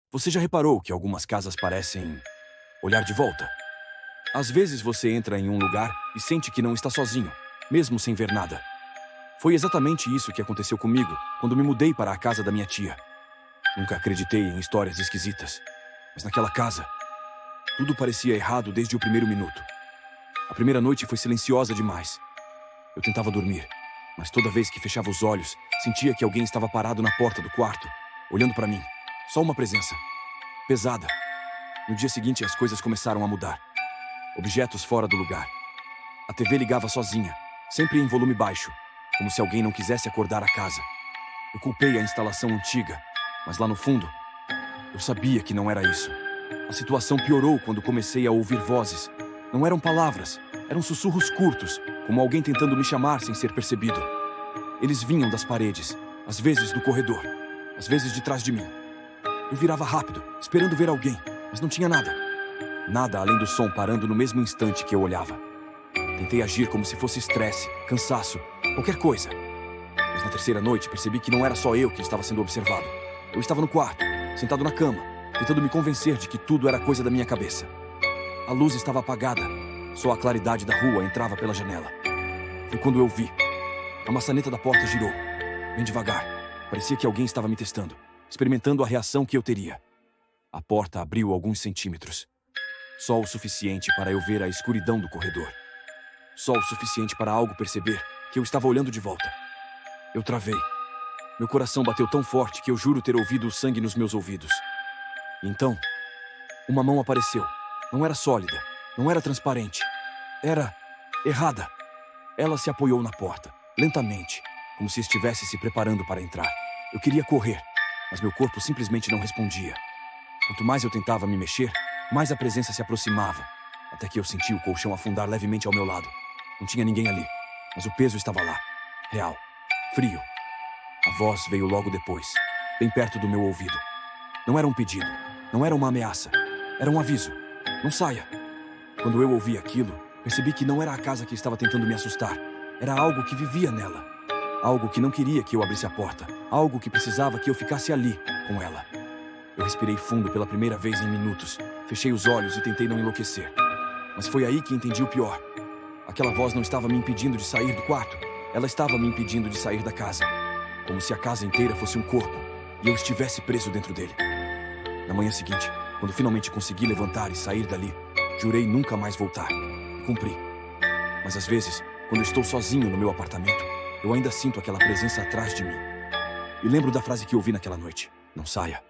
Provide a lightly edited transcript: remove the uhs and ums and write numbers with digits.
Você já reparou que algumas casas parecem olhar de volta? Às vezes você entra em um lugar e sente que não está sozinho, mesmo sem ver nada. Foi exatamente isso que aconteceu comigo quando me mudei para a casa da minha tia. Nunca acreditei em histórias esquisitas, mas naquela casa, tudo parecia errado desde o primeiro minuto. A primeira noite foi silenciosa demais. Eu tentava dormir, mas toda vez que fechava os olhos, sentia que alguém estava parado na porta do quarto, olhando para mim. Só uma presença. Pesada. No dia seguinte, as coisas começaram a mudar. Objetos fora do lugar. A TV ligava sozinha, sempre em volume baixo, como se alguém não quisesse acordar a casa. Eu culpei a instalação antiga, mas lá no fundo, eu sabia que não era isso. A situação piorou quando comecei a ouvir vozes. Não eram palavras, eram sussurros curtos, como alguém tentando me chamar sem ser percebido. Eles vinham das paredes, às vezes do corredor, às vezes de trás de mim. Eu virava rápido, esperando ver alguém, mas não tinha nada. Nada além do som parando no mesmo instante que eu olhava. Tentei agir como se fosse estresse, cansaço, qualquer coisa. Mas na terceira noite percebi que não era só eu que estava sendo observado. Eu estava no quarto, sentado na cama, tentando me convencer de que tudo era coisa da minha cabeça. A luz estava apagada, só a claridade da rua entrava pela janela. Foi quando eu vi. A maçaneta da porta girou, bem devagar. Parecia que alguém estava me testando, experimentando a reação que eu teria. A porta abriu alguns centímetros. Só o suficiente para eu ver a escuridão do corredor. Só o suficiente para algo perceber que eu estava olhando de volta. Eu travei. Meu coração bateu tão forte que eu juro ter ouvido o sangue nos meus ouvidos. E então, uma mão apareceu. Não era sólida, não era transparente. Era errada. Ela se apoiou na porta, lentamente, como se estivesse se preparando para entrar. Eu queria correr, mas meu corpo simplesmente não respondia. Quanto mais eu tentava me mexer, mais a presença se aproximava, até que eu senti o colchão afundar levemente ao meu lado. Não tinha ninguém ali, mas o peso estava lá, real, frio. A voz veio logo depois, bem perto do meu ouvido. Não era um pedido, não era uma ameaça, era um aviso. Não saia. Quando eu ouvi aquilo, percebi que não era a casa que estava tentando me assustar. Era algo que vivia nela. Algo que não queria que eu abrisse a porta. Algo que precisava que eu ficasse ali, com ela. Eu respirei fundo pela primeira vez em minutos. Fechei os olhos e tentei não enlouquecer. Mas foi aí que entendi o pior. Aquela voz não estava me impedindo de sair do quarto. Ela estava me impedindo de sair da casa. Como se a casa inteira fosse um corpo e eu estivesse preso dentro dele. Na manhã seguinte, quando finalmente consegui levantar e sair dali, jurei nunca mais voltar. E cumpri. Mas às vezes, quando estou sozinho no meu apartamento, eu ainda sinto aquela presença atrás de mim. E lembro da frase que ouvi naquela noite. Não saia.